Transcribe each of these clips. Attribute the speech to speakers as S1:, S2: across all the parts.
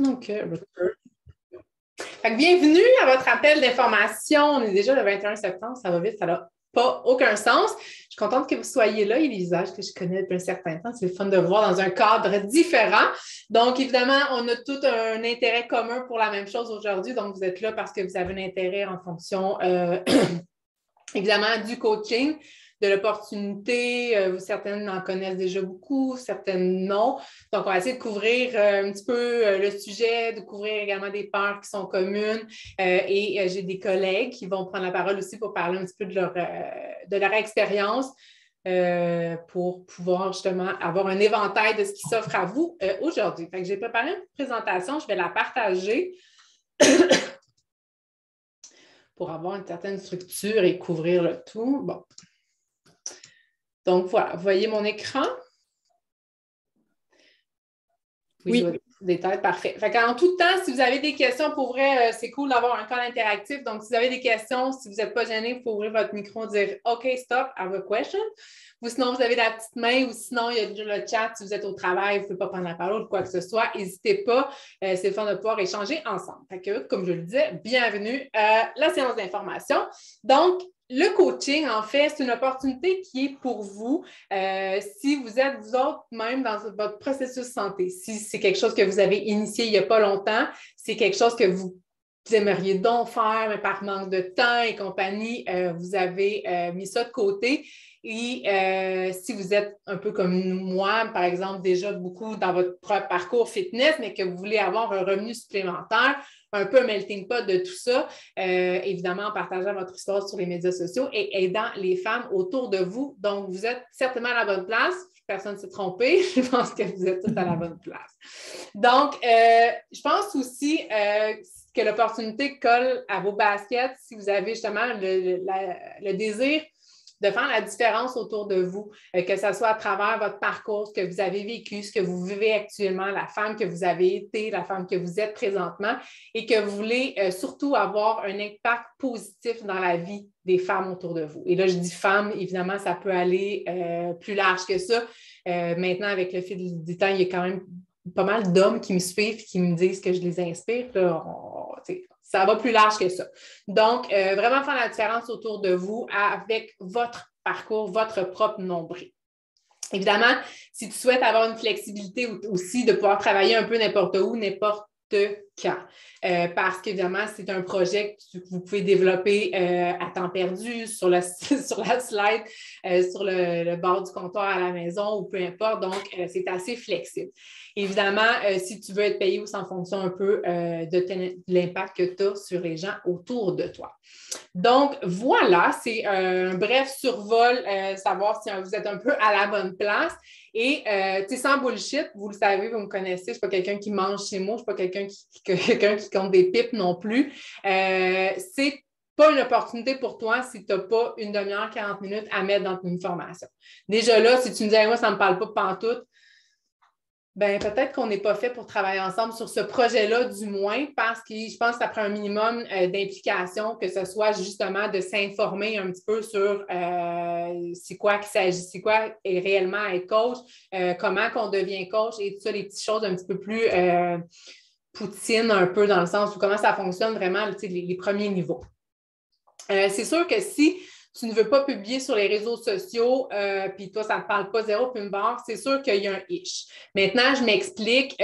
S1: Donc, bienvenue à votre appel d'information. On est déjà le 21 septembre, ça va vite, ça n'a pas aucun sens. Je suis contente que vous soyez là. Il y a des visages que je connais depuis un certain temps. C'est le fun de voir dans un cadre différent. Donc, évidemment, on a tout un intérêt commun pour la même chose aujourd'hui. Donc, vous êtes là parce que vous avez un intérêt en fonction, évidemment, du coaching, de l'opportunité. Certaines en connaissent déjà beaucoup, certaines non. Donc, on va essayer de couvrir un petit peu le sujet, de couvrir également des peurs qui sont communes. J'ai des collègues qui vont prendre la parole aussi pour parler un petit peu de leur expérience pour pouvoir justement avoir un éventail de ce qui s'offre à vous aujourd'hui. J'ai préparé une présentation, je vais la partager pour avoir une certaine structure et couvrir le tout. Bon. Donc, voilà, vous voyez mon écran? Oui. Des têtes, parfait. En tout temps, si vous avez des questions, pour vrai, c'est cool d'avoir un call interactif. Donc, si vous avez des questions, si vous n'êtes pas gêné, vous pouvez ouvrir votre micro et dire « OK, stop, I have a question ». Ou sinon, vous avez la petite main ou sinon, il y a déjà le chat. Si vous êtes au travail, vous ne pouvez pas prendre la parole ou quoi que ce soit, n'hésitez pas. C'est le fun de pouvoir échanger ensemble. Comme je le disais, bienvenue à la séance d'information. Donc, le coaching, en fait, c'est une opportunité qui est pour vous si vous êtes vous autres même dans votre processus santé. Si c'est quelque chose que vous avez initié il n'y a pas longtemps, c'est quelque chose que vous aimeriez donc faire, mais par manque de temps et compagnie, vous avez mis ça de côté. Et si vous êtes un peu comme moi, par exemple, déjà beaucoup dans votre propre parcours fitness, mais que vous voulez avoir un revenu supplémentaire, un peu un melting pot de tout ça, évidemment en partageant votre histoire sur les médias sociaux et aidant les femmes autour de vous. Donc, vous êtes certainement à la bonne place. Personne ne s'est trompé. Je pense que vous êtes toutes à la bonne place. Donc, je pense aussi que l'opportunité colle à vos baskets si vous avez justement le désir de faire la différence autour de vous, que ce soit à travers votre parcours, ce que vous avez vécu, ce que vous vivez actuellement, la femme que vous avez été, la femme que vous êtes présentement, et que vous voulez surtout avoir un impact positif dans la vie des femmes autour de vous. Et là, je dis femmes, évidemment, ça peut aller plus large que ça. Maintenant, avec le fil du temps, il y a quand même pas mal d'hommes qui me suivent, qui me disent que je les inspire. Là, ça va plus large que ça. Donc, vraiment faire la différence autour de vous avec votre parcours, votre propre nombril. Évidemment, si tu souhaites avoir une flexibilité aussi de pouvoir travailler un peu n'importe où, n'importe quand. Parce qu'évidemment, c'est un projet que vous pouvez développer à temps perdu sur la slide, sur le bord du comptoir à la maison ou peu importe. Donc, c'est assez flexible. Évidemment, si tu veux être payé aussi en fonction un peu de l'impact que tu as sur les gens autour de toi. Donc, voilà, c'est un bref survol, savoir si vous êtes un peu à la bonne place. Et, sans bullshit, vous le savez, vous me connaissez, je ne suis pas quelqu'un qui mange chez moi, je ne suis pas quelqu'un qui compte des pipes non plus. C'est pas une opportunité pour toi si tu n'as pas une demi-heure, 40 minutes à mettre dans une formation. Déjà là, si tu me dis, moi, ça ne me parle pas pantoute, ben peut-être qu'on n'est pas fait pour travailler ensemble sur ce projet-là, du moins, parce que je pense que ça prend un minimum d'implication, que ce soit justement de s'informer un petit peu sur c'est quoi qu'il s'agit, c'est quoi est réellement être coach, comment qu'on devient coach et tout ça, les petites choses un petit peu plus poutine un peu dans le sens où comment ça fonctionne vraiment, les premiers niveaux. C'est sûr que si tu ne veux pas publier sur les réseaux sociaux, puis toi, ça ne te parle pas zéro puis une barre, c'est sûr qu'il y a un ish. Maintenant, je m'explique.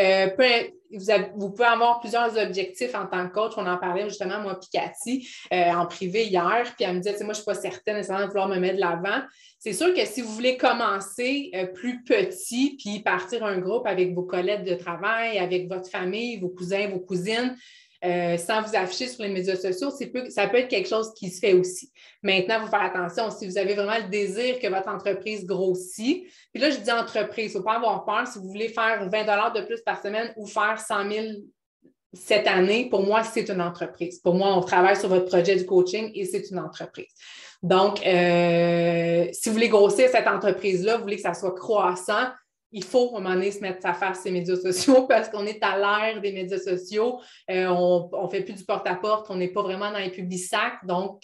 S1: Vous pouvez avoir plusieurs objectifs en tant que coach. On en parlait justement, moi, puis Cathy, en privé hier, puis elle me disait, moi, je ne suis pas certaine nécessairement de vouloir me mettre de l'avant. C'est sûr que si vous voulez commencer plus petit, puis partir un groupe avec vos collègues de travail, avec votre famille, vos cousins, vos cousines, sans vous afficher sur les médias sociaux, ça peut être quelque chose qui se fait aussi. Maintenant, il faut faire attention. Si vous avez vraiment le désir que votre entreprise grossit, puis là, je dis entreprise, il ne faut pas avoir peur. Si vous voulez faire 20 $ de plus par semaine ou faire 100 000 cette année, pour moi, c'est une entreprise. Pour moi, on travaille sur votre projet du coaching et c'est une entreprise. Donc, si vous voulez grossir cette entreprise-là, vous voulez que ça soit croissant, il faut, à un moment donné, se mettre sa face sur les médias sociaux parce qu'on est à l'ère des médias sociaux. On ne fait plus du porte-à-porte, on n'est pas vraiment dans les publics sacs. Donc,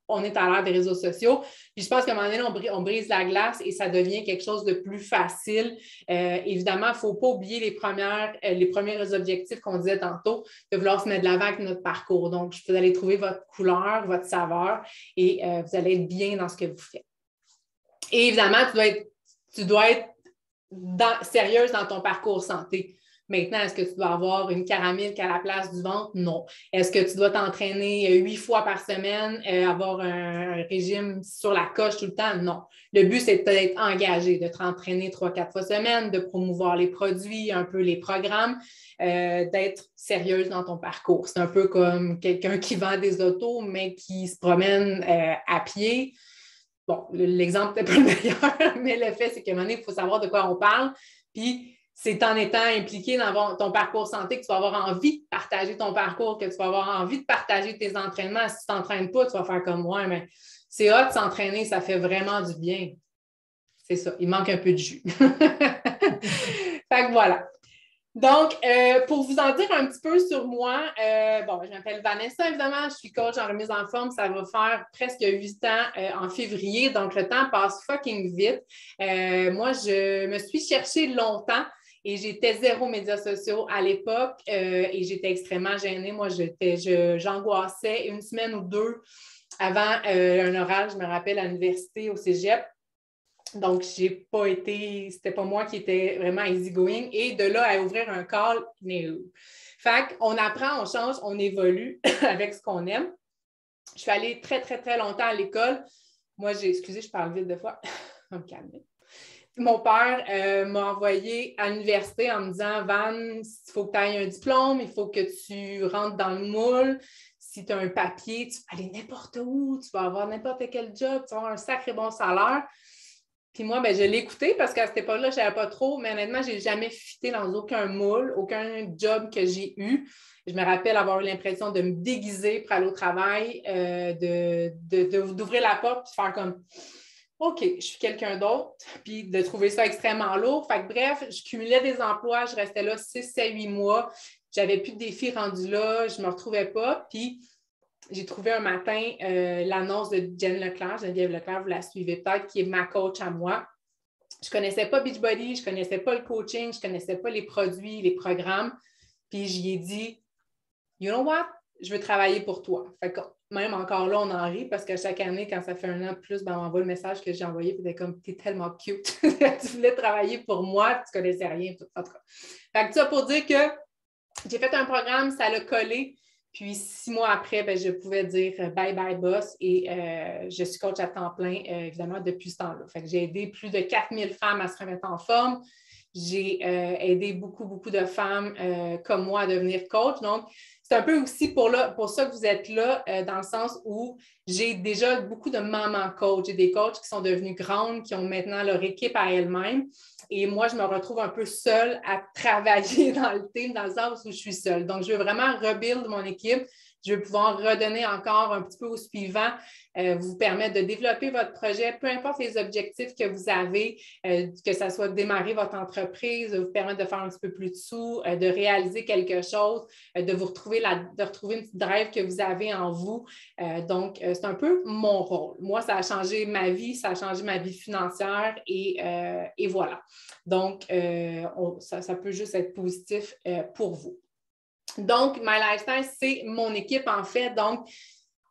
S1: on est à l'ère des réseaux sociaux. Puis je pense qu'à un moment donné, on brise la glace et ça devient quelque chose de plus facile. Évidemment, il ne faut pas oublier les premiers objectifs qu'on disait tantôt, de vouloir se mettre de l'avant avec notre parcours. Donc, vous allez trouver votre couleur, votre saveur et vous allez être bien dans ce que vous faites. Et évidemment, tu dois être sérieuse dans ton parcours santé. Maintenant, est-ce que tu dois avoir une caramel à la place du ventre? Non. Est-ce que tu dois t'entraîner 8 fois par semaine, avoir un régime sur la coche tout le temps? Non. Le but, c'est d'être engagé, de t'entraîner 3-4 fois semaine, de promouvoir les produits, un peu les programmes, d'être sérieuse dans ton parcours. C'est un peu comme quelqu'un qui vend des autos, mais qui se promène à pied. Bon, l'exemple n'est pas le meilleur, mais le fait, c'est qu'à un moment donné, il faut savoir de quoi on parle. Puis, c'est en étant impliqué dans ton parcours santé que tu vas avoir envie de partager ton parcours, que tu vas avoir envie de partager tes entraînements. Si tu ne t'entraînes pas, tu vas faire comme moi, mais c'est hot de s'entraîner, ça fait vraiment du bien. C'est ça, il manque un peu de jus. Fait que voilà. Donc, pour vous en dire un petit peu sur moi, je m'appelle Vanessa, évidemment, je suis coach en remise en forme, ça va faire presque 8 ans en février, donc le temps passe fucking vite. Moi, je me suis cherchée longtemps et j'étais zéro médias sociaux à l'époque et j'étais extrêmement gênée. Moi, j'angoissais une semaine ou deux avant un oral, je me rappelle, à l'université, au cégep. Donc, c'était pas moi qui étais vraiment easygoing. Et de là à ouvrir un call, no. Fait qu'on apprend, on change, on évolue avec ce qu'on aime. Je suis allée très, très, très longtemps à l'école. Moi, excusez, je parle vite des fois. On me calme. Mon père m'a envoyé à l'université en me disant, Van, il faut que tu aies un diplôme, il faut que tu rentres dans le moule. Si tu as un papier, tu vas aller n'importe où, tu vas avoir n'importe quel job, tu vas avoir un sacré bon salaire. Puis moi, je l'ai écouté parce qu'à cette époque-là, je ne savais pas trop, mais honnêtement, je n'ai jamais fité dans aucun moule, aucun job que j'ai eu. Je me rappelle avoir eu l'impression de me déguiser pour aller au travail, d'ouvrir la porte et de faire comme OK, je suis quelqu'un d'autre, puis de trouver ça extrêmement lourd. Fait que bref, je cumulais des emplois, je restais là 6 à 8 mois. J'avais plus de défis rendus là, je ne me retrouvais pas. Puis j'ai trouvé un matin l'annonce de Geneviève Leclerc, vous la suivez peut-être, qui est ma coach à moi. Je ne connaissais pas Beachbody, je ne connaissais pas le coaching, je ne connaissais pas les produits, les programmes. Puis j'y ai dit, you know what? Je veux travailler pour toi. Fait que même encore là, on en rit parce que chaque année, quand ça fait 1 an de plus, on m'envoie le message que j'ai envoyé, puis t'es comme, t'es tellement cute. Tu voulais travailler pour moi, tu ne connaissais rien. En tout cas. Fait que ça pour dire que j'ai fait un programme, ça l'a collé. Puis 6 mois après, je pouvais dire bye bye boss et je suis coach à temps plein, évidemment, depuis ce temps-là. Fait que j'ai aidé plus de 4000 femmes à se remettre en forme. J'ai aidé beaucoup, beaucoup de femmes comme moi à devenir coach. Donc, c'est un peu aussi pour ça que vous êtes là, dans le sens où j'ai déjà beaucoup de mamans coach. J'ai des coachs qui sont devenues grandes, qui ont maintenant leur équipe à elles-mêmes. Et moi, je me retrouve un peu seule à travailler dans le team, dans le sens où je suis seule. Donc, je veux vraiment rebuild mon équipe. Je veux pouvoir redonner encore un petit peu au suivant, vous permettre de développer votre projet, peu importe les objectifs que vous avez, que ce soit de démarrer votre entreprise, vous permettre de faire un petit peu plus de sous, de réaliser quelque chose, de retrouver une petite drive que vous avez en vous. Donc, c'est un peu mon rôle. Moi, ça a changé ma vie, ça a changé ma vie financière et voilà. Donc, ça peut juste être positif pour vous. Donc, My Lifestyle, c'est mon équipe en fait. Donc,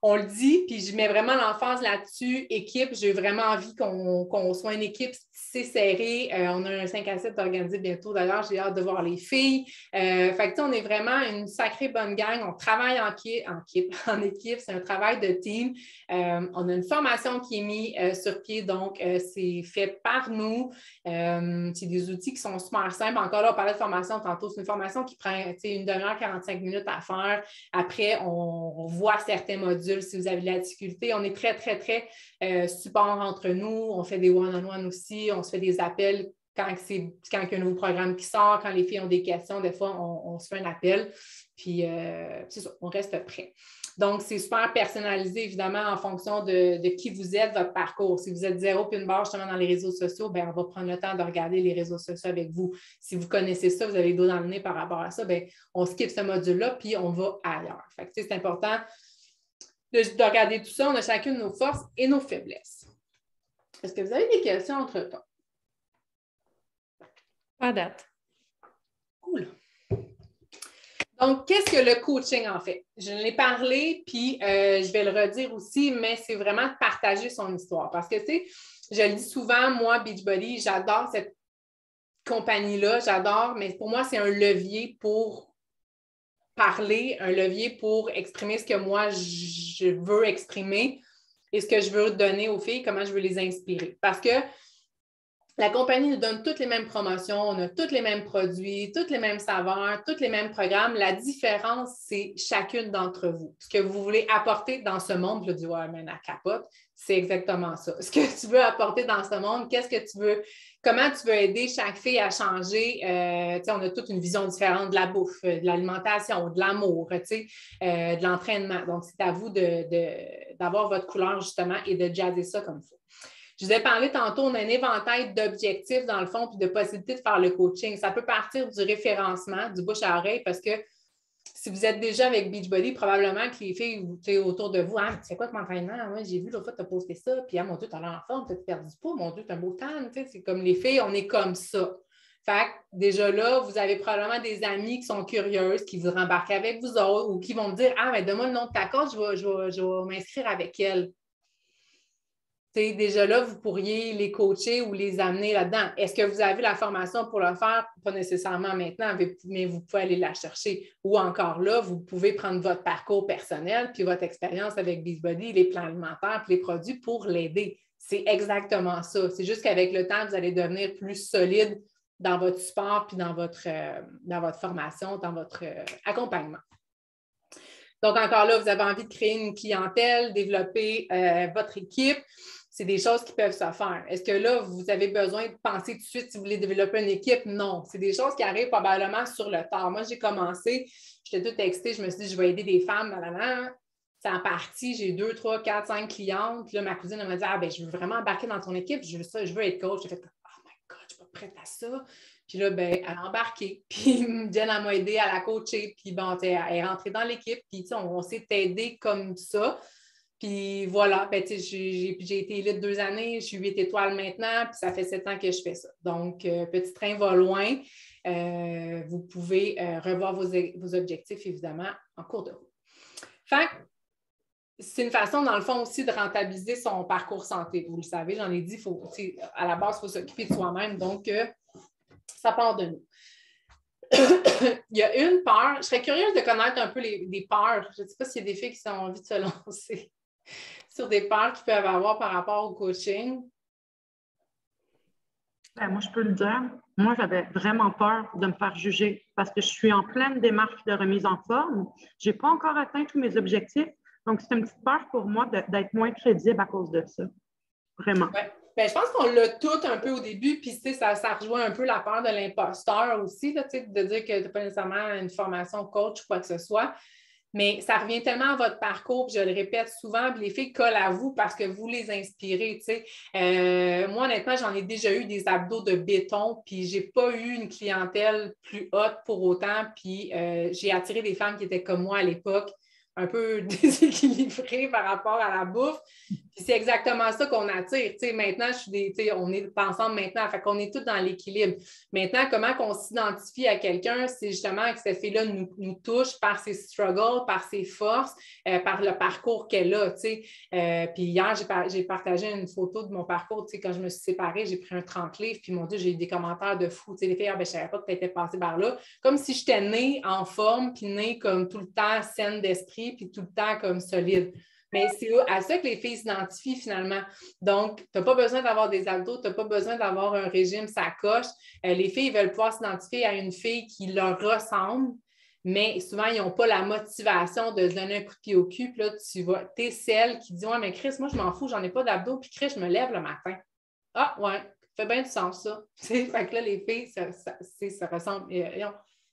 S1: on le dit, puis je mets vraiment l'emphase là-dessus. Équipe, j'ai vraiment envie qu'on soit une équipe tissée serrée. On a un 5 à 7 organisé bientôt. D'ailleurs, j'ai hâte de voir les filles. Fait que, on est vraiment une sacrée bonne gang. On travaille en équipe. C'est un travail de team. On a une formation qui est mise sur pied, donc c'est fait par nous. C'est des outils qui sont super simples. Encore là, on parlait de formation tantôt. C'est une formation qui prend 1 demi-heure, 45 minutes à faire. Après, on voit certains modules si vous avez de la difficulté. On est très, très, très support entre nous. On fait des one-on-one aussi. On se fait des appels quand il y a un nouveau programme qui sort, quand les filles ont des questions. Des fois, on se fait un appel. Puis, c'est ça, on reste prêt. Donc, c'est super personnalisé, évidemment, en fonction de qui vous êtes, votre parcours. Si vous êtes 0 puis une barre justement dans les réseaux sociaux, bien, on va prendre le temps de regarder les réseaux sociaux avec vous. Si vous connaissez ça, vous avez le dos dans le nez par rapport à ça, bien, on skip ce module-là puis on va ailleurs. Fait que, c'est important de regarder tout ça. On a chacune nos forces et nos faiblesses. Est-ce que vous avez des questions entre-temps?
S2: Pas date.
S1: Cool. Donc, qu'est-ce que le coaching en fait? Je l'ai parlé, puis je vais le redire aussi, mais c'est vraiment de partager son histoire. Parce que, tu sais, je le dis souvent, moi, Beachbody, j'adore cette compagnie-là, j'adore, mais pour moi, c'est un levier pour parler, un levier pour exprimer ce que moi, je veux exprimer et ce que je veux donner aux filles, comment je veux les inspirer. Parce que la compagnie nous donne toutes les mêmes promotions, on a tous les mêmes produits, toutes les mêmes saveurs, tous les mêmes programmes. La différence, c'est chacune d'entre vous. Ce que vous voulez apporter dans ce monde, je dis, ouais, mais la capote, c'est exactement ça. Ce que tu veux apporter dans ce monde, qu'est-ce que tu veux, comment tu veux aider chaque fille à changer. On a toute une vision différente de la bouffe, de l'alimentation, de l'amour, de l'entraînement. Donc, c'est à vous d'avoir votre couleur, justement, et de jazzer ça comme ça. Je vous ai parlé tantôt, on a un éventail d'objectifs dans le fond puis de possibilités de faire le coaching. Ça peut partir du référencement, du bouche à oreille, parce que si vous êtes déjà avec Beachbody, probablement que les filles autour de vous, ah, c'est quoi ton entraînement? Moi, j'ai vu l'autre fois, tu as posté ça, puis ah, mon Dieu, tu as l'air en forme, tu as perdu du poids, mon Dieu, tu as un beau tan. C'est comme les filles, on est comme ça. Fait que déjà là, vous avez probablement des amis qui sont curieuses, qui voudraient embarquer avec vous autres ou qui vont me dire, ah, mais donne-moi le nom de ta coach, je vais m'inscrire avec elle. T'sais, déjà là, vous pourriez les coacher ou les amener là-dedans. Est-ce que vous avez la formation pour le faire? Pas nécessairement maintenant, mais vous pouvez aller la chercher. Ou encore là, vous pouvez prendre votre parcours personnel puis votre expérience avec Beachbody, les plans alimentaires puis les produits pour l'aider. C'est exactement ça. C'est juste qu'avec le temps, vous allez devenir plus solide dans votre support puis dans votre formation, dans votre accompagnement. Donc, encore là, vous avez envie de créer une clientèle, développer votre équipe. C'est des choses qui peuvent se faire. Est-ce que là, vous avez besoin de penser tout de suite si vous voulez développer une équipe? Non. C'est des choses qui arrivent probablement sur le tard. Moi, j'ai commencé, j'étais toute excitée, je me suis dit, je vais aider des femmes. C'est en partie, j'ai 2, 3, 4, 5 clientes. Puis là, ma cousine elle m'a dit, ah, ben, je veux vraiment embarquer dans ton équipe, je veux ça, je veux être coach. J'ai fait, oh my God, je ne suis pas prête à ça. Puis là, ben, elle a embarqué. Puis Jen, elle m'a aidée à la coacher. Puis bon, elle est rentrée dans l'équipe. Puis on s'est aidé comme ça. Puis voilà, ben, j'ai été élite 2 années, je suis 8 étoiles maintenant, puis ça fait 7 ans que je fais ça. Donc, petit train va loin. Vous pouvez revoir vos objectifs, évidemment, en cours de route. Fait que c'est une façon, dans le fond, aussi de rentabiliser son parcours santé. Vous le savez, j'en ai dit, à la base, il faut s'occuper de soi-même. Donc, ça part de nous. Il y a une peur. Je serais curieuse de connaître un peu les peurs. Je ne sais pas s'il y a des filles qui ont envie de se lancer sur des peurs qu'ils peuvent avoir par rapport au coaching.
S3: Ben, moi, je peux le dire. Moi, j'avais vraiment peur de me faire juger parce que je suis en pleine démarche de remise en forme. Je n'ai pas encore atteint tous mes objectifs. Donc, c'est une petite peur pour moi d'être moins crédible à cause de ça. Vraiment.
S1: Ouais. Ben, je pense qu'on l'a tout un peu au début, puis ça rejoint un peu la peur de l'imposteur aussi, là, de dire que tu n'as pas nécessairement une formation coach ou quoi que ce soit. Mais ça revient tellement à votre parcours, puis je le répète souvent, puis les filles collent à vous parce que vous les inspirez. Moi, honnêtement, j'en ai déjà eu des abdos de béton, puis je n'ai pas eu une clientèle plus haute pour autant, puis j'ai attiré des femmes qui étaient comme moi à l'époque, un peu déséquilibrées par rapport à la bouffe. Puis c'est exactement ça qu'on attire. Maintenant, on est pas ensemble maintenant, fait qu'on est tous dans l'équilibre. Maintenant, comment on s'identifie à quelqu'un, c'est justement que cette fille-là nous touche par ses struggles, par ses forces, par le parcours qu'elle a. Puis hier, j'ai partagé une photo de mon parcours. Quand je me suis séparée, j'ai pris un 30 livres, puis mon Dieu, j'ai eu des commentaires de fou. Les filles, je ne savais pas que tu étais passée par là. Comme si j'étais née en forme, puis née comme tout le temps saine d'esprit, puis tout le temps comme solide. Mais c'est à ça que les filles s'identifient finalement. Donc, tu n'as pas besoin d'avoir des abdos, tu n'as pas besoin d'avoir un régime, ça coche. Les filles veulent pouvoir s'identifier à une fille qui leur ressemble, mais souvent, ils n'ont pas la motivation de se donner un coup de pied au cul. Puis là, tu es celle qui dit, ouais, mais Chris, moi, je m'en fous, j'en ai pas d'abdos, puis Chris, je me lève le matin. Ah, ouais, ça fait bien du sens, ça. Fait que là, les filles, ça ressemble,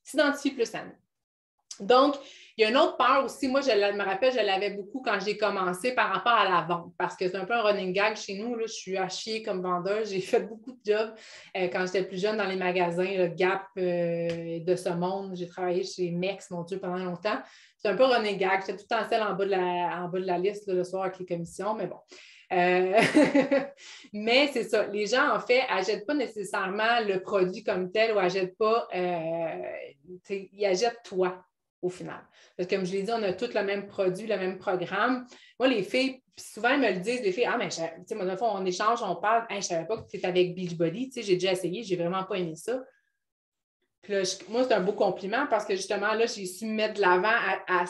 S1: s'identifient plus à nous. Donc, il y a une autre peur aussi. Moi, me rappelle, je l'avais beaucoup quand j'ai commencé par rapport à la vente, parce que c'est un peu un running gag chez nous. Là, je suis à chier comme vendeuse. J'ai fait beaucoup de jobs quand j'étais plus jeune dans les magasins, le Gap de ce monde. J'ai travaillé chez Mex, mon Dieu, pendant longtemps. C'est un peu un running gag. J'étais tout le temps celle en bas de la liste là, le soir avec les commissions, mais bon. Mais c'est ça. Les gens, en fait, n'achètent pas nécessairement le produit comme tel ou n'achètent pas, ils achètent toi au final. Parce que comme je l'ai dit, on a tous le même produit, le même programme. Moi, les filles, souvent, elles me le disent, les filles, mais tu sais, moi, on échange, on parle, je ne savais pas que tu étais avec Beachbody, tu sais, j'ai déjà essayé, j'ai vraiment pas aimé ça. Puis là, moi, c'est un beau compliment parce que justement, là, j'ai su me mettre de l'avant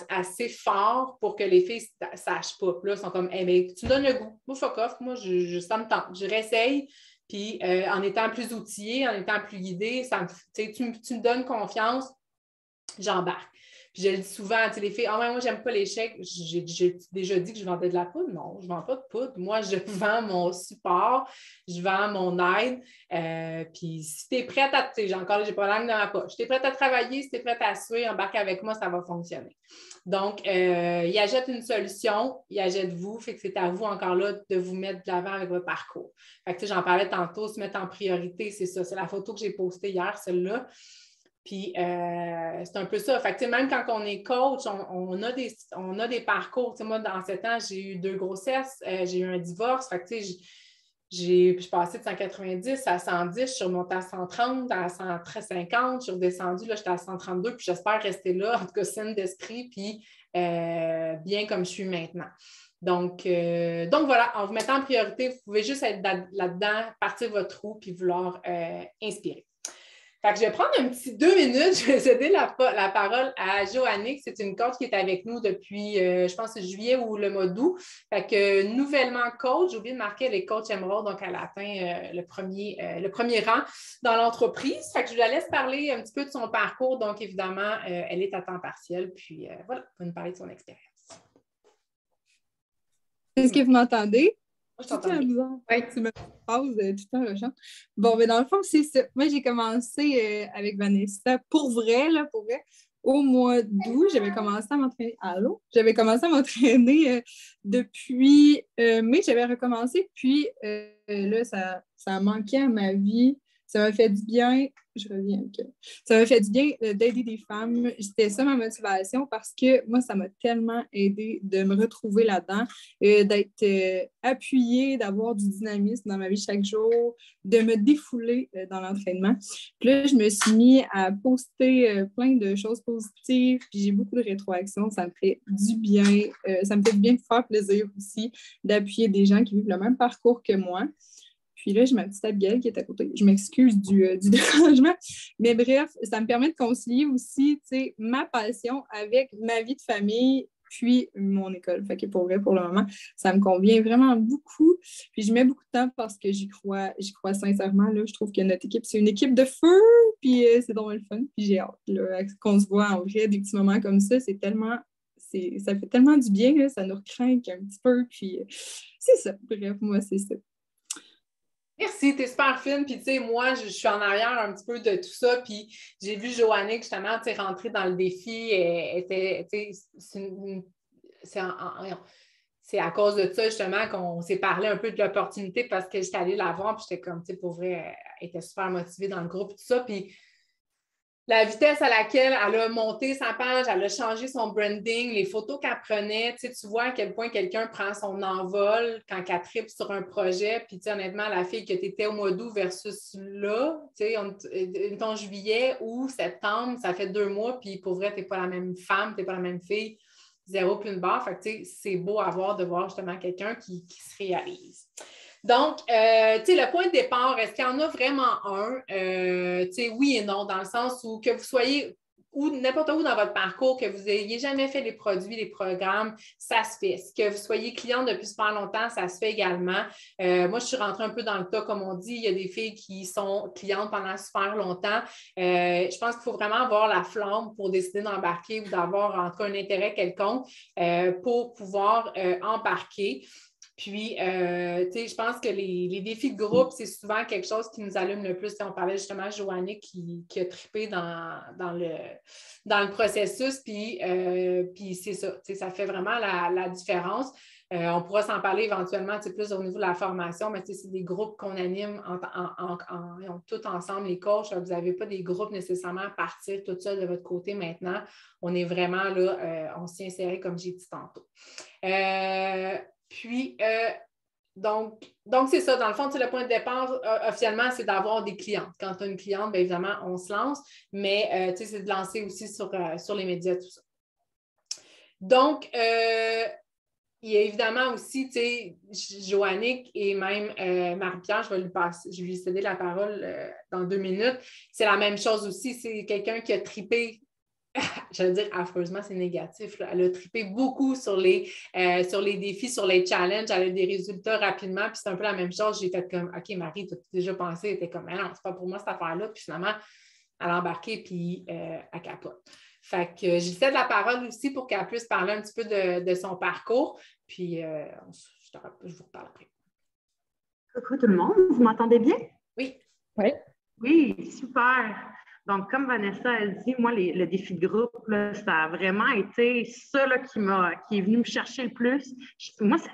S1: assez fort pour que les filles ne sachent pas. Puis là, elles sont comme, hey, mais tu me donnes le goût. Moi, fuck off. Moi, ça me tente. Je réessaye. Puis en étant plus outillée, en étant plus guidée, tu me donnes confiance, j'embarque. Puis je le dis souvent, tu sais, les filles, ouais, moi, j'aime pas les chèques. J'ai déjà dit que je vendais de la poudre. Non, je ne vends pas de poudre. Moi, je vends mon support, je vends mon aide. Puis si tu es prête à, tu sais, j'ai pas la langue dans ma poche. Si tu es prête à travailler, si tu es prête à suer, embarque avec moi, ça va fonctionner. Donc, il achète une solution, il achète vous, fait que c'est à vous encore là de vous mettre de l'avant avec votre parcours. Fait que, tu sais, j'en parlais tantôt, se mettre en priorité, c'est ça. C'est la photo que j'ai postée hier, celle-là. Puis, c'est un peu ça. Fait que, même quand on est coach, on a des parcours. T'sais, moi, dans 7 ans, j'ai eu 2 grossesses, j'ai eu un divorce. Fait que, je suis passée de 190 à 110, je suis remontée à 130, à 150, je suis redescendue, là, j'étais à 132, puis j'espère rester là, en tout cas, saine d'esprit, puis bien comme je suis maintenant. Donc voilà, en vous mettant en priorité, vous pouvez juste être là-dedans, partir votre trou, puis vouloir inspirer. Fait que je vais prendre un petit 2 minutes. Je vais céder la parole à Joannick. C'est une coach qui est avec nous depuis, je pense, juillet ou le mois d'août. Fait que nouvellement coach, j'ai oublié de marquer, elle est coach Emerald, donc elle a atteint le premier rang dans l'entreprise. Fait que je la laisse parler un petit peu de son parcours. Donc, évidemment, elle est à temps partiel. Puis voilà, elle va nous parler de son expérience.
S2: Est-ce que vous m'entendez?
S1: Je t'entends bien.
S2: Oui, tu me poses tout le temps, Rochon. Bon, mais dans le fond, c'est ça. Moi, j'ai commencé avec Vanessa pour vrai, au mois d'août. J'avais commencé à m'entraîner. Allô? J'avais commencé à m'entraîner depuis mai. J'avais recommencé, puis là, ça manquait à ma vie. Ça m'a fait du bien. Je reviens, OK. Ça m'a fait du bien d'aider des femmes. C'était ça ma motivation parce que moi, ça m'a tellement aidé de me retrouver là-dedans, d'être appuyée, d'avoir du dynamisme dans ma vie chaque jour, de me défouler dans l'entraînement. Puis là, je me suis mis à poster plein de choses positives, puis j'ai beaucoup de rétroactions. Ça me fait du bien. Ça me fait du bien de faire plaisir aussi, d'appuyer des gens qui vivent le même parcours que moi. Puis là, j'ai ma petite Abigail qui est à côté. Je m'excuse du dérangement. Mais bref, ça me permet de concilier aussi, ma passion avec ma vie de famille puis mon école. Fait que pour vrai, pour le moment, ça me convient vraiment beaucoup. Puis je mets beaucoup de temps parce que j'y crois sincèrement. Là. Je trouve que notre équipe, c'est une équipe de feu. Puis c'est vraiment le fun. Puis j'ai hâte là, qu'on se voit en vrai, des petits moments comme ça. Ça fait tellement du bien. Là. Ça nous recrinque un petit peu. Puis c'est ça. Bref, moi, c'est ça.
S1: Merci, t'es super fine. Puis, tu sais, moi, je suis en arrière un petit peu de tout ça. Puis, j'ai vu Joannick, justement, tu sais, rentrer dans le défi. C'est à cause de ça, justement, qu'on s'est parlé un peu de l'opportunité parce que j'étais allée la voir. Puis, j'étais comme, tu sais, pour vrai, elle était super motivée dans le groupe et tout ça. Puis, la vitesse à laquelle elle a monté sa page, elle a changé son branding, les photos qu'elle prenait, tu vois à quel point quelqu'un prend son envol quand elle tripe sur un projet. Puis, honnêtement, la fille que tu étais au mois d'août versus là, ton juillet ou septembre, ça fait 2 mois, puis pour vrai, tu n'es pas la même femme, tu n'es pas la même fille, 0 puis une barre. Fait que, c'est beau à voir de voir justement quelqu'un qui se réalise. Donc, le point de départ, est-ce qu'il y en a vraiment un? Oui et non, dans le sens où que vous soyez ou n'importe où dans votre parcours, que vous n'ayez jamais fait les produits, les programmes, ça se fait. Que vous soyez client depuis super longtemps, ça se fait également. Moi, je suis rentrée un peu dans le tas, comme on dit. Il y a des filles qui sont clientes pendant super longtemps. Je pense qu'il faut vraiment avoir la flamme pour décider d'embarquer ou d'avoir en tout cas un intérêt quelconque pour pouvoir embarquer. Puis, je pense que les défis de groupe, c'est souvent quelque chose qui nous allume le plus. On parlait justement de Joannick qui a trippé dans le processus, puis c'est ça. Ça fait vraiment la différence. On pourra s'en parler éventuellement plus au niveau de la formation, mais c'est des groupes qu'on anime tout ensemble, les coachs. Vous n'avez pas des groupes nécessairement à partir tout seul de votre côté maintenant. On est vraiment là, on s'y insérait comme j'ai dit tantôt. Donc, c'est ça. Dans le fond, le point de départ, officiellement, c'est d'avoir des clientes. Quand tu as une cliente, bien évidemment, on se lance, mais c'est de lancer aussi sur les médias, tout ça. Donc, il y a évidemment aussi, Joannick et même Marie-Pierre, je vais lui céder la parole dans 2 minutes. C'est la même chose aussi. C'est quelqu'un qui a trippé. J'allais dire affreusement, c'est négatif. Là. Elle a trippé beaucoup sur les défis, sur les challenges. Elle a eu des résultats rapidement. Puis c'est un peu la même chose. J'ai fait comme OK, Marie, tu as déjà pensé? Elle était comme non, c'est pas pour moi cette affaire-là. Puis finalement, elle a embarqué puis elle capote. Fait que j'ai cédé la parole aussi pour qu'elle puisse parler un petit peu de son parcours. Puis je vous reparle après.
S3: Coucou tout le monde, vous m'entendez bien?
S1: Oui.
S2: Oui.
S3: Oui, super. Donc, comme Vanessa a dit, moi, le défi de groupe, là, ça a vraiment été ça là, qui est venu me chercher le plus. Moi, ça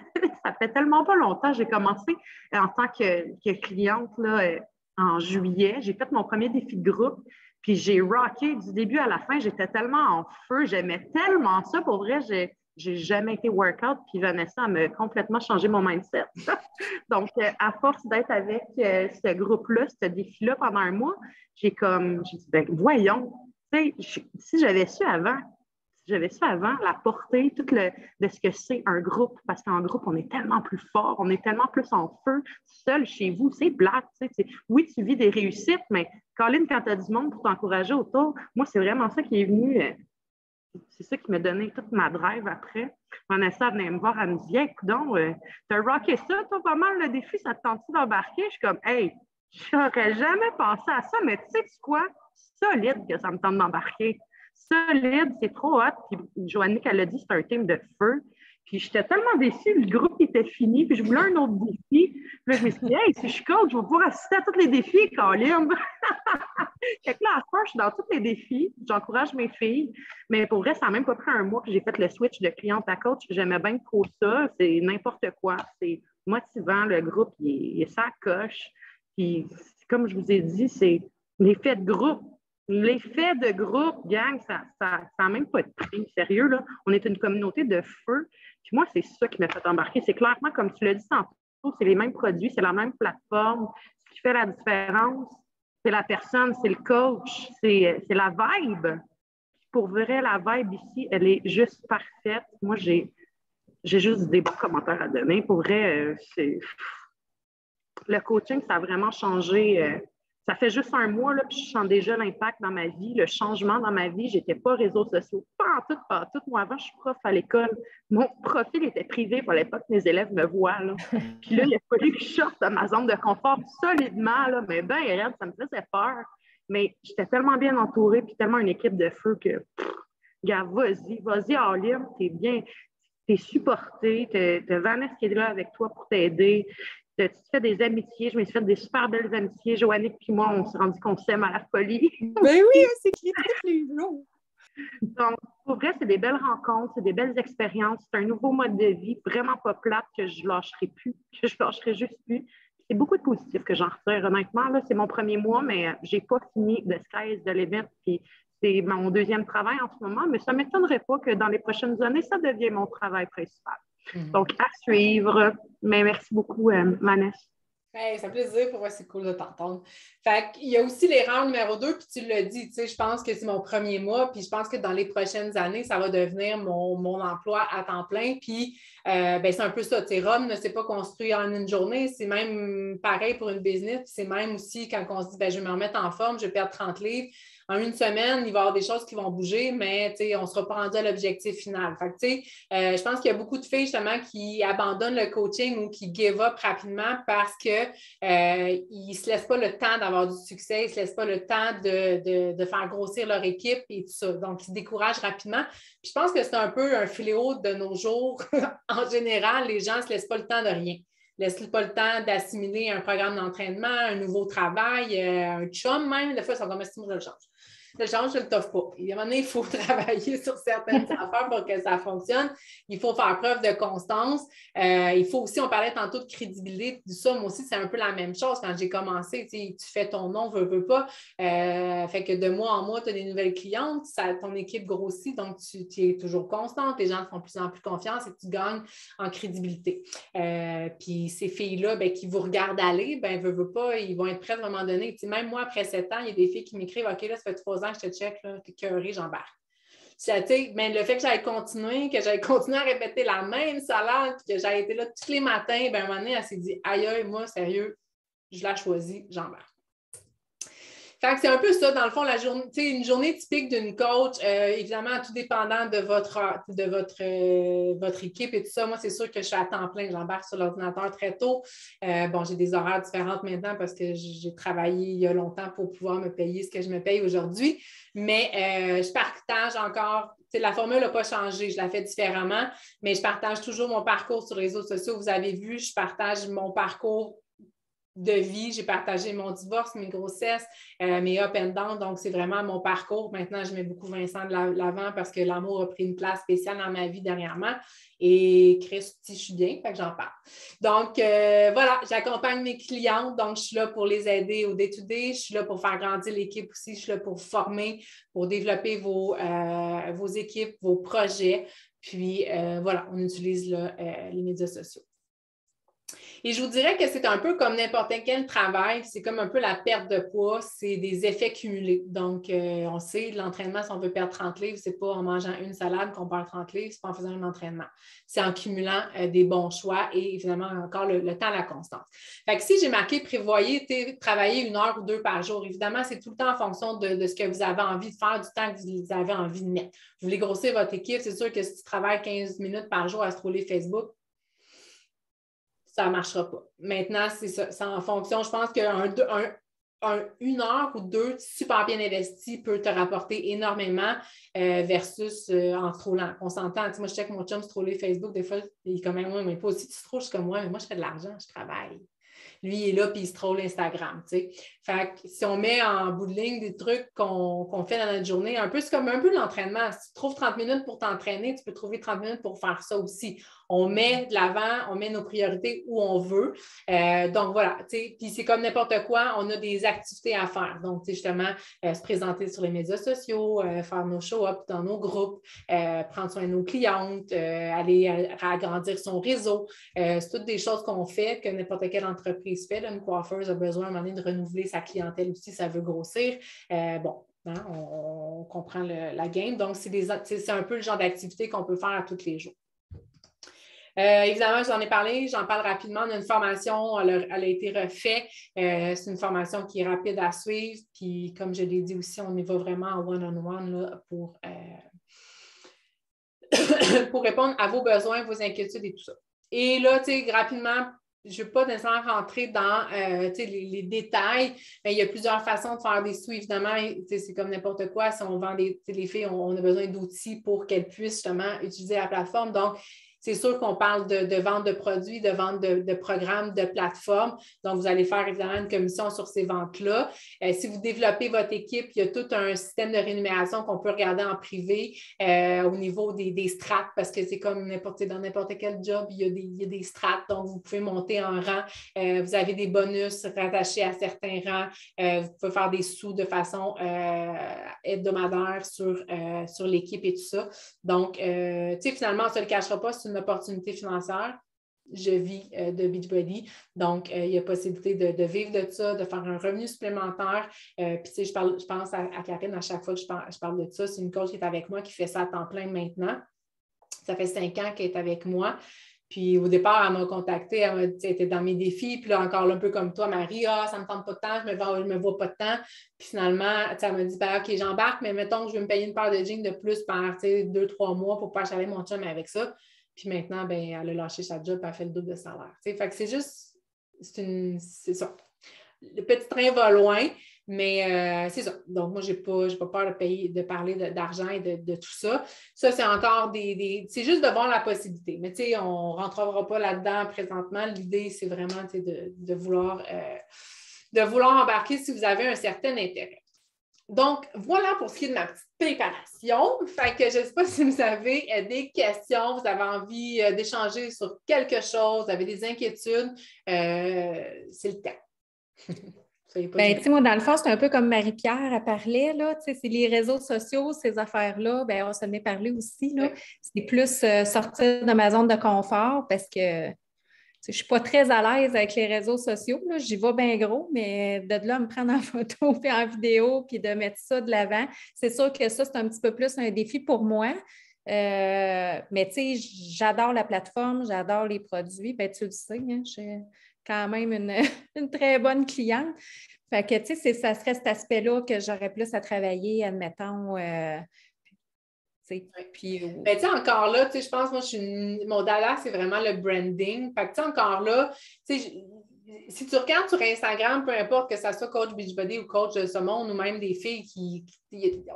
S3: fait tellement pas longtemps. J'ai commencé en tant que cliente là, en juillet. J'ai fait mon premier défi de groupe. Puis j'ai rocké du début à la fin. J'étais tellement en feu. J'aimais tellement ça. Pour vrai, j'ai jamais été workout. Puis Vanessa m'a complètement changé mon mindset. Donc, à force d'être avec ce groupe-là, ce défi-là pendant un mois, j'ai dit, ben, voyons, si j'avais su avant la portée de ce que c'est un groupe, parce qu'en groupe, on est tellement plus fort, on est tellement plus en feu. Seul chez vous, c'est black. Oui, tu vis des réussites, mais Colin, quand tu as du monde pour t'encourager autour, moi, c'est vraiment ça qui est venu. C'est ça qui m'a donné toute ma drive après. Vanessa venait me voir, elle me dit « Hey, coudonc, t'as rocké ça, toi, pas mal le défi, ça te tente-tu d'embarquer? » Je suis comme « Hey, j'aurais jamais pensé à ça, mais tu sais quoi? Solide que ça me tente d'embarquer. Solide, c'est trop hot. » Puis Joannick, elle a dit, c'est un team de feu. Puis j'étais tellement déçue, le groupe était fini, puis je voulais un autre défi. Puis là, je me suis dit, hey, si je suis coach, je vais pouvoir assister à tous les défis, Colin. Fait que là, à ce moment, je suis dans tous les défis, j'encourage mes filles. Mais pour vrai, ça n'a même pas pris un mois que j'ai fait le switch de cliente à coach. J'aimais bien trop ça. C'est n'importe quoi. C'est motivant, le groupe, il est ça coche. Puis, comme je vous ai dit, c'est l'effet de groupe. L'effet de groupe, gang, ça n'a même pas de prix. Sérieux, là, on est une communauté de feu. Puis moi, c'est ça qui m'a fait embarquer. C'est clairement, comme tu l'as dit tantôt, c'est les mêmes produits, c'est la même plateforme. Ce qui fait la différence, c'est la personne, c'est le coach, c'est la vibe. Pour vrai, la vibe ici, elle est juste parfaite. Moi, j'ai juste des bons commentaires à donner. Pour vrai, le coaching, ça a vraiment changé. Ça fait juste un mois, là, puis je sens déjà l'impact dans ma vie, le changement dans ma vie. Je n'étais pas réseaux sociaux, pas en tout. Moi, avant, je suis prof à l'école. Mon profil était privé. Il ne fallait pas que mes élèves me voient. Là. Puis là, il a fallu que je sorte de ma zone de confort solidement, là, mais ben, regarde, ça me faisait peur. Mais j'étais tellement bien entourée, puis tellement une équipe de feu que, gars, vas-y, all-in, t'es bien, t'es supporté, t'as Vanessa qui est là avec toi pour t'aider. Tu te fais des amitiés. Je me suis fait des super belles amitiés. Joannick et moi, on s'est rendu qu'on s'aime à la folie.
S2: Ben oui, c'est qui tous les jours.
S3: Donc, pour vrai, c'est des belles rencontres, c'est des belles expériences. C'est un nouveau mode de vie vraiment pas plate que je lâcherai plus, que je lâcherai juste plus. C'est beaucoup de positifs que j'en retire. Honnêtement, là, c'est mon premier mois, mais j'ai pas fini de sky de l'event. Puis c'est mon deuxième travail en ce moment, mais ça ne m'étonnerait pas que dans les prochaines années, ça devienne mon travail principal. Donc, à suivre. Mais merci beaucoup, Vanessa.
S1: Hey, ça fait plaisir, pour moi, c'est cool de t'entendre. Fait qu'il y a aussi l'erreur numéro 2, puis tu l'as dit, tu sais, je pense que c'est mon premier mois, puis je pense que dans les prochaines années, ça va devenir mon emploi à temps plein, puis c'est un peu ça, tu sais, Rome ne s'est pas construit en une journée, c'est même pareil pour une business, c'est même aussi quand on se dit, je vais me remettre en forme, je vais perdre 30 livres, en une semaine, il va y avoir des choses qui vont bouger, mais on ne sera pas rendu à l'objectif final. Fait que, je pense qu'il y a beaucoup de filles justement qui abandonnent le coaching ou qui give up rapidement parce qu'ils ne se laissent pas le temps d'avoir du succès, ils ne se laissent pas le temps de faire grossir leur équipe et tout ça. Donc, ils se découragent rapidement. Puis, je pense que c'est un peu un fléau de nos jours. En général, les gens ne se laissent pas le temps de rien. Laisse-lui pas le temps d'assimiler un programme d'entraînement, un nouveau travail, un chum même. Des fois, ils sont comme si moi, je le change. Je le change, je ne le toffe pas. Et à un moment donné, il faut travailler sur certaines affaires pour que ça fonctionne. Il faut faire preuve de constance. Il faut aussi, on parlait tantôt de crédibilité, du ça, moi aussi, c'est un peu la même chose. Quand j'ai commencé, tu fais ton nom, veux pas. Fait que de mois en mois, tu as des nouvelles clientes, ton équipe grossit, donc tu es toujours constante, les gens te font de plus en plus confiance et tu gagnes en crédibilité. Puis ces filles-là, qui vous regardent aller, veux pas, ils vont être prêts à un moment donné. Même moi, après 7 ans, il y a des filles qui m'écrivent « OK, là, ça fait 3 ans que je te check, t'es cœurée, j'embarque. » Mais le fait que j'aille continuer à répéter la même salaire, puis que j'aille été là tous les matins, à un moment donné, elle s'est dit « Aïe, aïe, moi, sérieux, je l'ai choisi, j'embarque. » Fait que c'est un peu ça, dans le fond, une journée typique d'une coach, évidemment, tout dépendant de votre équipe et tout ça. Moi, c'est sûr que je suis à temps plein, j'embarque sur l'ordinateur très tôt. J'ai des horaires différents maintenant parce que j'ai travaillé il y a longtemps pour pouvoir me payer ce que je me paye aujourd'hui. Mais je partage encore, la formule n'a pas changé, je la fais différemment, mais je partage toujours mon parcours sur les réseaux sociaux. Vous avez vu, je partage mon parcours de vie. J'ai partagé mon divorce, mes grossesses, mes up and down. Donc, c'est vraiment mon parcours. Maintenant, je mets beaucoup Vincent de l'avant parce que l'amour a pris une place spéciale dans ma vie dernièrement. Et Christy, je suis bien, fait que j'en parle. Donc, voilà, j'accompagne mes clientes. Donc, je suis là pour les aider au day-to-day. Je suis là pour faire grandir l'équipe aussi. Je suis là pour former, pour développer vos équipes, vos projets. Puis, voilà, on utilise là, les médias sociaux. Et je vous dirais que c'est un peu comme n'importe quel travail, c'est comme un peu la perte de poids, c'est des effets cumulés. Donc, on sait, l'entraînement, si on veut perdre 30 livres, ce n'est pas en mangeant une salade qu'on perd 30 livres, ce n'est pas en faisant un entraînement. C'est en cumulant des bons choix et évidemment encore le temps, la constance. Fait que si j'ai marqué prévoyez, travailler 1 heure ou 2 par jour, évidemment, c'est tout le temps en fonction de ce que vous avez envie de faire, du temps que vous avez envie de mettre. Vous voulez grossir votre équipe, c'est sûr que si tu travailles 15 minutes par jour à scroller Facebook, ça ne marchera pas. Maintenant, c'est ça. C'est en fonction, je pense qu'une heure ou 2 super bien investie peut te rapporter énormément versus en scrollant. On s'entend. Moi, je check mon chum scroller Facebook, des fois, il est comme moi, mais pas aussi tu scrolles, je suis comme moi, mais moi, je fais de l'argent, je travaille. Lui, il est là, puis il scrolle Instagram, tu sais. Fait que si on met en bout de ligne des trucs qu'on fait dans notre journée, c'est comme un peu l'entraînement. Si tu trouves 30 minutes pour t'entraîner, tu peux trouver 30 minutes pour faire ça aussi. On met de l'avant, on met nos priorités où on veut. Donc, voilà, tu sais. Puis c'est comme n'importe quoi, on a des activités à faire. Donc, tu sais, justement, se présenter sur les médias sociaux, faire nos show-up dans nos groupes, prendre soin de nos clientes, aller agrandir son réseau. C'est toutes des choses qu'on fait, que n'importe quelle entreprise fait. Là, une coiffeuse a besoin à un moment donné de renouveler sa clientèle aussi, ça veut grossir. On comprend la game. Donc, c'est un peu le genre d'activité qu'on peut faire à tous les jours. Évidemment, j'en ai parlé, j'en parle rapidement. On a une formation, elle a été refaite. C'est une formation qui est rapide à suivre. Puis, comme je l'ai dit aussi, on y va vraiment en one-on-one là, pour répondre à vos besoins, vos inquiétudes et tout ça. Et là, tu sais, rapidement, je ne veux pas nécessairement rentrer dans les détails, mais il y a plusieurs façons de faire des sous, évidemment. C'est comme n'importe quoi. Si on vend les filles, on a besoin d'outils pour qu'elles puissent justement utiliser la plateforme. Donc, c'est sûr qu'on parle de vente de produits, de vente de programmes, de plateformes. Donc, vous allez faire évidemment une commission sur ces ventes-là. Si vous développez votre équipe, il y a tout un système de rémunération qu'on peut regarder en privé au niveau des strates, parce que c'est comme dans n'importe quel job, il y a des strates. Donc, vous pouvez monter en rang. Vous avez des bonus rattachés à certains rangs. Vous pouvez faire des sous de façon hebdomadaire sur l'équipe et tout ça. Donc, tu sais, finalement, on ne se le cachera pas, c'est une opportunité financière. Je vis de Beachbody. Donc, il y a possibilité de vivre de ça, de faire un revenu supplémentaire. Puis, tu sais, je pense à Karine à chaque fois que je parle de ça. C'est une coach qui est avec moi, qui fait ça à temps plein maintenant. Ça fait 5 ans qu'elle est avec moi. Puis au départ, elle m'a contactée, elle était dans mes défis, puis là, encore là, un peu comme toi, Marie, ça ne me tente pas de temps, je me vois pas de temps. Puis finalement, elle m'a dit, ben, OK, j'embarque, mais mettons que je vais me payer une paire de jeans de plus par 2-3 mois pour pas chaler mon chum avec ça. Puis maintenant, ben, elle a lâché sa job, et elle fait le double de salaire. Fait que c'est juste, c'est ça. Le petit train va loin, mais c'est ça. Donc, moi, je n'ai pas peur de parler d'argent et de tout ça. Ça, c'est encore c'est juste de voir la possibilité. Mais tu sais, on ne rentrera pas là-dedans présentement. L'idée, c'est vraiment de vouloir embarquer si vous avez un certain intérêt. Donc, voilà pour ce qui est de ma petite préparation. Fait que je ne sais pas si vous avez des questions, vous avez envie d'échanger sur quelque chose, vous avez des inquiétudes. C'est le temps.
S4: Ben, tu sais, moi, dans le fond, c'est un peu comme Marie-Pierre, elle parlait, là, tu sais, c'est les réseaux sociaux, ces affaires-là, ben, on s'en est parlé aussi, là. C'est plus sortir de ma zone de confort parce que je ne suis pas très à l'aise avec les réseaux sociaux, là. J'y vais bien gros, mais de là, me prendre en photo puis en vidéo puis de mettre ça de l'avant, c'est sûr que ça, c'est un petit peu plus un défi pour moi. Mais tu sais, j'adore la plateforme, j'adore les produits. Ben, tu le sais, hein, je suis quand même une très bonne cliente. Fait que, tu sais, ça serait cet aspect-là que j'aurais plus à travailler, admettons.
S1: Puis, ben, tu sais, encore là, tu sais, je pense, moi, mon dada, c'est vraiment le branding. Fait que, tu sais, encore là, tu sais, si tu regardes sur Instagram, peu importe que ça soit coach Beachbody ou coach de ce monde ou même des filles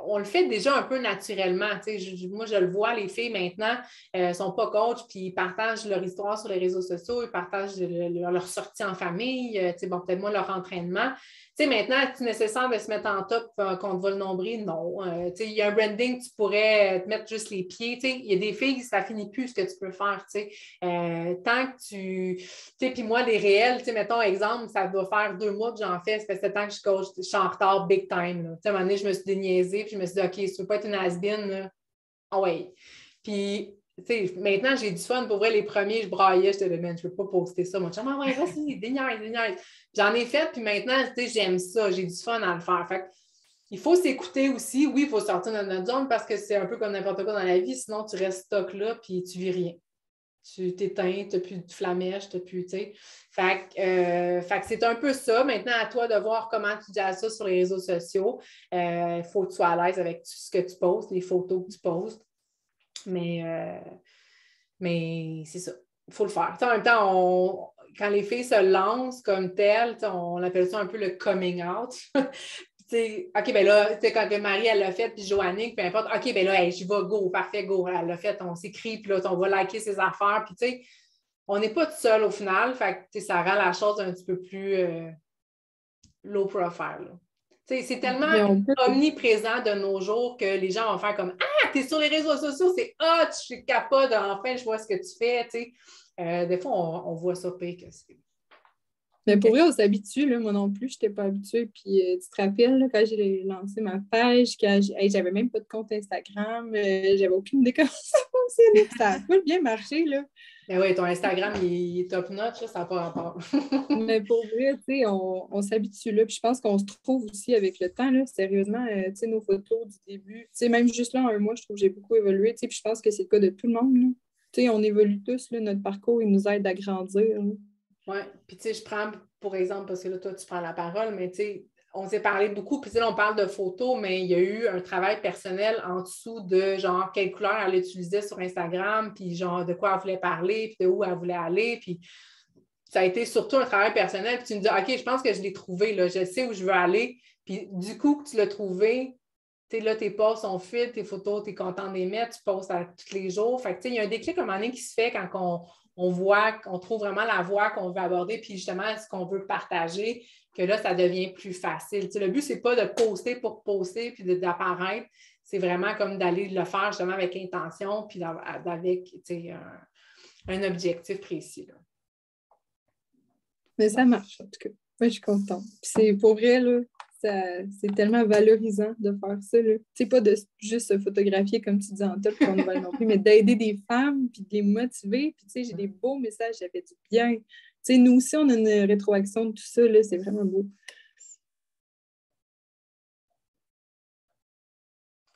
S1: on le fait déjà un peu naturellement. Tu sais, moi, je le vois, les filles maintenant ne sont pas coachs, puis ils partagent leur histoire sur les réseaux sociaux, ils partagent leur sortie en famille, tu sais, bon, peut-être moi, leur entraînement. Tu sais, maintenant, est-il nécessaire de se mettre en top qu'on te voit le nombril? Non. Tu sais, il y a un branding, tu pourrais te mettre juste les pieds. Tu sais, il y a des filles, ça finit plus ce que tu peux faire. Tu sais. Tant que tu sais, puis moi, les réels, tu sais, mettons, exemple, ça doit faire 2 mois que j'en fais, ça fait 7 ans que je coach, je suis en retard big time. Là. Tu sais, à un moment donné, je me suis déniaisée, puis je me suis dit, OK, si tu veux pas être une has-been, ah ouais. Puis, tu sais, maintenant, j'ai du fun. Pour vrai, les premiers, je braillais, j'étais là, man, je ne peux pas poster ça. Moi, je dis, ah ouais, vas-y, déniaise. J'en ai fait, puis maintenant, tu sais, j'aime ça, j'ai du fun à le faire. Fait il faut s'écouter aussi. Oui, il faut sortir de notre zone parce que c'est un peu comme n'importe quoi dans la vie, sinon tu restes stock là, puis tu vis rien. Tu t'éteins, tu n'as plus de flamèche, tu n'as plus, tu sais. Fait que c'est un peu ça. Maintenant, à toi de voir comment tu gères ça sur les réseaux sociaux. Il faut que tu sois à l'aise avec ce que tu postes, les photos que tu postes. Mais c'est ça. Il faut le faire. T'sais, en même temps, quand les filles se lancent comme telles, on appelle ça un peu le coming out. OK, ben là, quand Marie, elle l'a fait, puis Joannick, peu importe, OK, ben là, hey, j'y vais, go, parfait, go, elle l'a fait, on s'écrit, puis là, on va liker ses affaires, puis tu sais, on n'est pas tout seul au final, fait que ça rend la chose un petit peu plus low profile. C'est tellement omniprésent de nos jours que les gens vont faire comme Ah, t'es sur les réseaux sociaux, c'est hot, je suis capable, enfin, je vois ce que tu fais, tu sais. Des fois, on voit ça pire que c'est.
S2: Mais pour vrai, on s'habitue, là. Moi non plus, je n'étais pas habituée. Puis tu te rappelles, là, quand j'ai lancé ma page, j'avais même pas de compte Instagram, j'avais aucune idée comment ça fonctionnait. Ça n'a pas bien marché, là.
S1: Ben oui, ton Instagram, il est top notch, là, ça n'a pas rapport.
S2: Mais pour vrai, tu sais, on s'habitue là. Puis je pense qu'on se trouve aussi avec le temps, là. Sérieusement, tu sais, nos photos du début, tu sais, même juste là, en un mois, je trouve que j'ai beaucoup évolué, tu sais. Puis je pense que c'est le cas de tout le monde, là. Tu sais, on évolue tous, là. Notre parcours, il nous aide à grandir, là.
S1: Oui, puis tu sais, je prends pour exemple, parce que là, toi, tu prends la parole, mais tu sais, on s'est parlé beaucoup, puis là, on parle de photos, mais il y a eu un travail personnel en dessous de genre quelle couleur elle utilisait sur Instagram, puis genre de quoi elle voulait parler, puis de où elle voulait aller, puis ça a été surtout un travail personnel, puis tu me dis, OK, je pense que je l'ai trouvé, là, je sais où je veux aller, puis du coup, que tu l'as trouvé, tu sais, là, tes posts sont fit, tes photos, tu es content de les mettre, tu postes tous les jours, fait que tu sais, il y a un déclic à un moment donné qui se fait quand on voit, qu'on trouve vraiment la voie qu'on veut aborder, puis justement, ce qu'on veut partager, que là, ça devient plus facile. Tu sais, le but, ce n'est pas de poster pour poster puis d'apparaître. C'est vraiment comme d'aller le faire justement avec intention puis avec tu sais, un objectif précis. Là.
S2: Mais ça marche, en tout cas. Moi, je suis contente. Puis c'est pour vrai, là, c'est tellement valorisant de faire ça. Là. Tu sais, pas de juste se photographier, comme tu dis en top, pour nouvelle non plus, mais d'aider des femmes, puis de les motiver. Puis, tu sais, j'ai des beaux messages, ça fait du bien. Tu sais, nous aussi, on a une rétroaction de tout ça, là, c'est vraiment beau.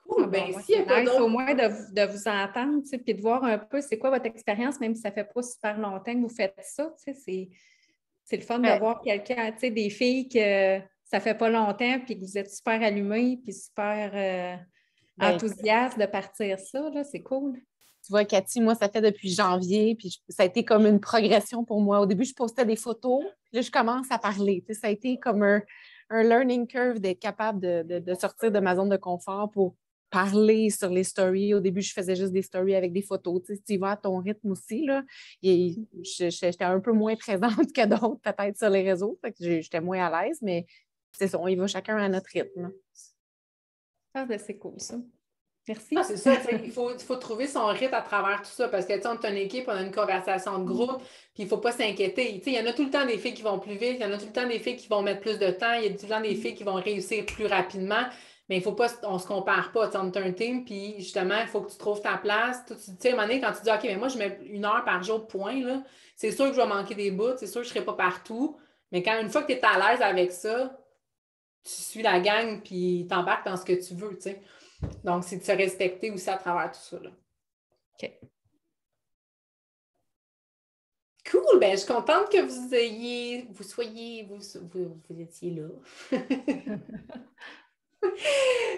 S1: Cool, ben s'il n'y a pas
S4: nice,
S1: d'autres...
S4: au moins de vous entendre, tu sais, puis de voir un peu c'est quoi votre expérience, même si ça ne fait pas super longtemps que vous faites ça. Tu sais, c'est le fun de voir quelqu'un, tu sais, des filles que ça ne fait pas longtemps, puis que vous êtes super allumées, puis super enthousiastes de partir ça. Là, c'est cool.
S5: Tu vois, Cathy, moi, ça fait depuis janvier, puis ça a été comme une progression pour moi. Au début, je postais des photos, puis là, je commence à parler. Tu sais, ça a été comme un learning curve d'être capable de sortir de ma zone de confort pour parler sur les stories. Au début, je faisais juste des stories avec des photos. Tu sais, tu y vas à ton rythme aussi, là. Et j'étais un peu moins présente que d'autres, peut-être, sur les réseaux. Fait que j'étais moins à l'aise, mais c'est ça, on y va chacun à notre rythme.
S4: Ah, ben, c'est cool, ça. Merci.
S1: Ah, c'est ça, il faut trouver son rythme à travers tout ça parce que, tu sais, on est une équipe, on a une conversation de groupe, puis il ne faut pas s'inquiéter. Tu sais, il y en a tout le temps des filles qui vont plus vite, il y en a tout le temps des filles qui vont mettre plus de temps, il y a tout le temps des filles qui vont réussir plus rapidement, mais il faut pas, on se compare pas. Tu sais, on est un team, puis justement, il faut que tu trouves ta place. Tu sais, à un moment donné, quand tu dis, OK, mais moi, je mets 1 heure par jour, point, là, c'est sûr que je vais manquer des bouts, c'est sûr que je ne serai pas partout, mais quand une fois que tu es à l'aise avec ça, tu suis la gang, puis tu embarques dans ce que tu veux, tu sais. Donc, c'est de se respecter aussi à travers tout ça. Là.
S4: OK.
S1: Cool! Ben, je suis contente que vous étiez là.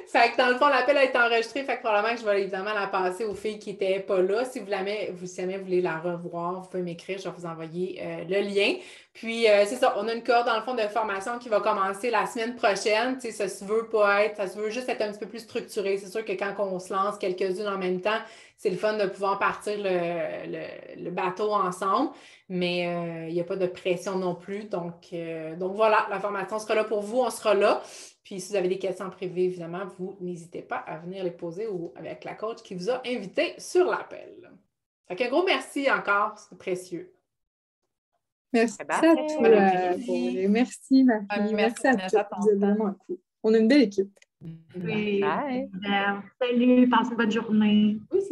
S1: Fait que dans le fond, l'appel a été enregistré, fait que probablement que je vais évidemment la passer aux filles qui n'étaient pas là. Si jamais vous voulez la revoir, vous pouvez m'écrire, je vais vous envoyer le lien. Puis, c'est ça, on a une cohorte dans le fond de formation qui va commencer la semaine prochaine. Tu sais, ça se veut juste être un petit peu plus structuré. C'est sûr que quand on se lance quelques-unes en même temps, c'est le fun de pouvoir partir le bateau ensemble, mais il n'y a pas de pression non plus. Donc voilà, la formation sera là pour vous, on sera là. Puis si vous avez des questions privées, évidemment, vous n'hésitez pas à venir les poser avec la coach qui vous a invité sur l'appel. Fait qu'un gros merci encore, c'est précieux.
S2: Merci à toi. Merci, Marie. Merci à toi. Vous êtes vraiment cool. On a une belle équipe.
S3: Oui.
S5: Bye.
S3: Salut, passe une bonne journée.
S1: Oui,